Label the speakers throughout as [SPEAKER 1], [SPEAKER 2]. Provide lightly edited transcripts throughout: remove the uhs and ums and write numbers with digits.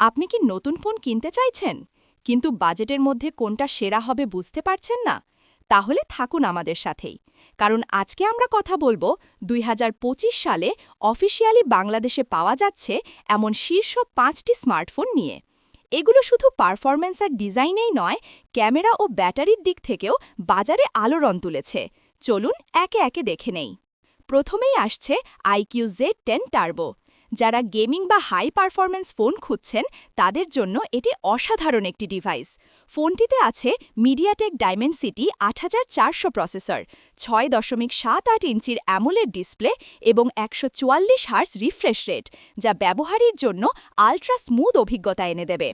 [SPEAKER 1] আপনি কি নতুন ফোন কিনতে চাইছেন কিন্তু বাজেটের মধ্যে কোনটা সেরা হবে বুঝতে পারছেন না? তাহলে থাকুন আমাদের সাথেই, কারণ আজকে আমরা কথা বলবো ২০২৫ সালে অফিসিয়ালি বাংলাদেশে পাওয়া যাচ্ছে এমন শীর্ষ ৫টি স্মার্টফোন নিয়ে। এগুলো শুধু পারফরম্যান্স আর ডিজাইনেই নয়, ক্যামেরা ও ব্যাটারির দিক থেকেও বাজারে আলোড়ন তুলেছে। চলুন একে একে দেখে নেই। প্রথমেই আসছে IQ Z10 টার্বো। যারা গেমিং বা হাই পারফরম্যান্স ফোন খুঁজছেন তাদের জন্য এটি অসাধারণ একটি ডিভাইস। ফোনটিতে আছে মিডিয়াটেক ডাইমেনসিটি ৮৪০০ প্রসেসর, ৬.৭৮ ইঞ্চির অ্যামোলেড ডিসপ্লে এবং ১৪৪ হার্জ রিফ্রেশ রেট, যা ব্যবহারের জন্য আল্ট্রা স্মুথ অভিজ্ঞতা এনে দেবে।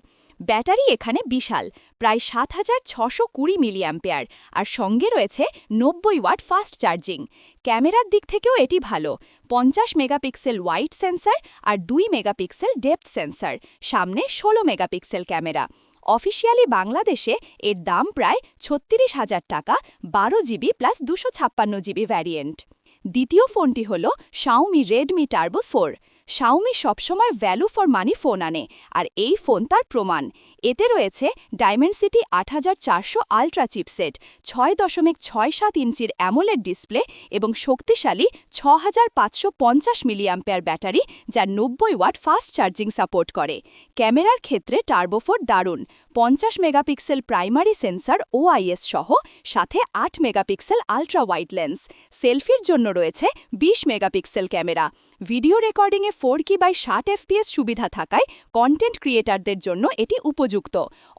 [SPEAKER 1] ব্যাটারি এখানে বিশাল, প্রায় ৭৬২০ মিলিঅ্যাম্পিয়ার, আর সঙ্গে রয়েছে ৯০ ওয়াট ফাস্ট চার্জিং। ক্যামেরার দিক থেকেও এটি ভালো, ৫০ মেগাপিক্সেল ওয়াইড সেন্সর আর ২ মেগাপিক্সেল ডেপথ সেন্সর, সামনে ১৬ মেগাপিক্সেল ক্যামেরা। অফিসিয়ালি বাংলাদেশে এর দাম প্রায় ৩৬,০০০ টাকা, ১২ জিবি প্লাস ২৫৬ জিবি ভ্যারিয়েন্ট। দ্বিতীয় ফোনটি হল Xiaomi Redmi Turbo ৪। Xiaomi সবসময় ভ্যালু ফর মানি ফোন আনে, আর এই ফোন তার প্রমাণ। এতে রয়েছে ডাইমেনসিটি ৮৪০০ আল্ট্রা চিপসেট, ৬.৬৭ ইঞ্চির অ্যামোলেড ডিসপ্লে এবং শক্তিশালী ৬৫৫০ মিলিঅ্যাম্পিয়ার ব্যাটারি, যা ৯০ ওয়াট ফাস্ট চার্জিং সাপোর্ট করে। ক্যামেরার ক্ষেত্রে টার্বো ৪ দারুণ, ৫০ মেগাপিক্সেল প্রাইমারি সেন্সর OIS সহ, সাথে ৮ মেগাপিক্সেল আল্ট্রা ওয়াইড লেন্স। সেলফির জন্য রয়েছে ২০ মেগাপিক্সেল ক্যামেরা। ভিডিও রেকর্ডিংয়ে 4K/60 FPS সুবিধা থাকায় কন্টেন্ট ক্রিয়েটারদের জন্য এটি উপযুক্ত।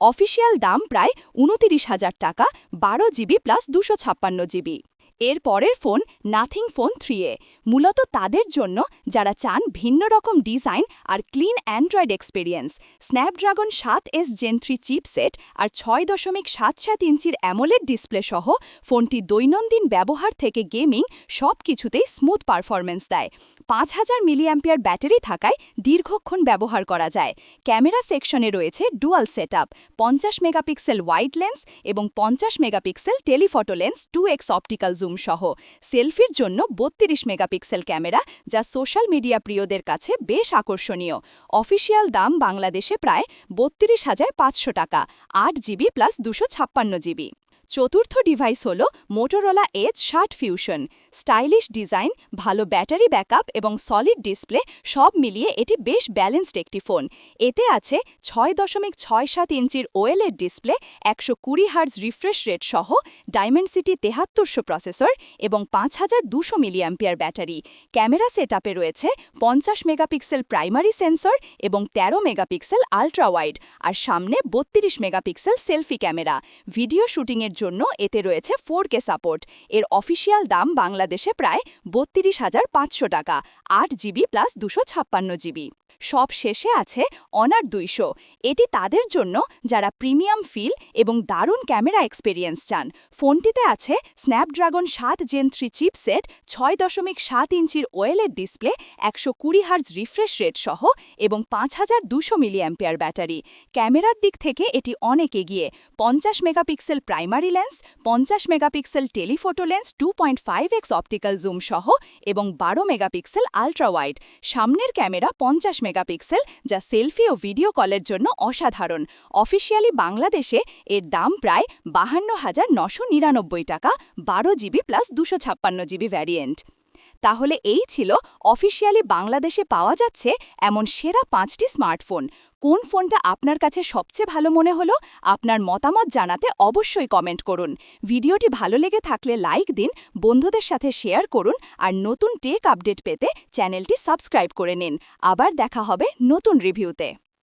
[SPEAKER 1] অফিসিয়াল দাম প্রায় ২৯,০০০ টাকা, ১২ জিবি প্লাস ২৫৬ জিবি। এর পরের ফোন নাথিং ফোন 3A, মূলত তাদের জন্য যারা চান ভিন্ন রকম ডিজাইন আর clean Android experience. Snapdragon 7S Gen 3 chipset আর ৬.৭৭ ইঞ্চির অ্যামোলেড ডিসপ্লে সহ ফোনটি দৈনন্দিন ব্যবহার থেকে গেমিং সব কিছুতেই স্মুথ পারফরম্যান্স দেয়। ৫০০০ মিলিঅ্যাম্পিয়ার ব্যাটারি থাকায় দীর্ঘক্ষণ ব্যবহার করা যায়। ক্যামেরা সেকশনে রয়েছে dual setup, ৫০ megapixel wide lens এবং ৫০ megapixel telephoto lens 2x optical zoom সহ। সেলফির জন্য ৩২ মেগাপিক্সেল ক্যামেরা, যা সোশ্যাল মিডিয়া প্রিয়দের কাছে বেশ আকর্ষণীয়। অফিসিয়াল দাম বাংলাদেশে প্রায় ৩২,৫০০ টাকা, ৮ জিবি প্লাস ২৫৬ জিবি। চতুর্থ ডিভাইস হল Motorola Edge 60 fusion. Stylish design, ভালো ব্যাটারি ব্যাকআপ এবং সলিড ডিসপ্লে সব মিলিয়ে এটি বেশ ব্যালেন্সড একটি ফোন। এতে আছে ৬.৬৭ ইঞ্চির OLED display, ১২০ hertz refresh rate সহ, ডাইমেনসিটি ৭৩০০ প্রসেসর এবং ৫২০০ মিলিঅ্যাম্পিয়ার ব্যাটারি। ক্যামেরা সেটআপে রয়েছে ৫০ মেগাপিক্সেল প্রাইমারি সেন্সর এবং ১৩ মেগাপিক্সেল আল্ট্রা ওয়াইড, আর সামনে ৩২ মেগাপিক্সেল সেলফি ক্যামেরা। ভিডিও শুটিংয়ের জন্য এতে রয়েছে 4K সাপোর্ট। এর অফিসিয়াল দাম বাংলাদেশে প্রায় ৩২,৫০০ টাকা, ৮ জিবি প্লাস ২৫৬ জিবি। সব শেষে আছে Honor ২০০। এটি তাদের জন্য যারা প্রিমিয়াম ফিল এবং দারুণ ক্যামেরা এক্সপেরিয়েন্স চান। ফোনটিতে আছে স্ন্যাপড্রাগন 7 Gen 3 চিপসেট, ৬.৭ ইঞ্চির OLED display, ১২০ hertz refresh rate সহ এবং ৫২০০ মিলিঅ্যাম্পিয়ার ব্যাটারি। ক্যামেরার দিক থেকে এটি অনেক এগিয়ে, ৫০ megapixel primary lens, ৫০ megapixel telephoto lens 2.5x optical zoom সহ এবং ১২ মেগাপিক্সেল আল্ট্রা ওয়াইড। সামনের ক্যামেরা ৫০ মেগাপিক্সেল, যা সেলফি ও ভিডিও কলের জন্য অসাধারণ। অফিসিয়ালি বাংলাদেশে এর দাম প্রায় ৫২,৯৯৯ টাকা, ১২ জিবি প্লাস ২৫৬ জিবি ভ্যারিয়েন্ট। তাহলে এই ছিল অফিসিয়ালি বাংলাদেশে পাওয়া যাচ্ছে এমন সেরা 5টি স্মার্টফোন। কোন ফোনটা আপনার কাছে সবচেয়ে ভালো মনে হলো? আপনার মতামত জানাতে অবশ্যই কমেন্ট করুন। ভিডিওটি ভালো লেগে থাকলে লাইক দিন, বন্ধুদের সাথে শেয়ার করুন, আর নতুন টেক আপডেট পেতে চ্যানেলটি সাবস্ক্রাইব করে নিন। আবার দেখা হবে নতুন রিভিউতে।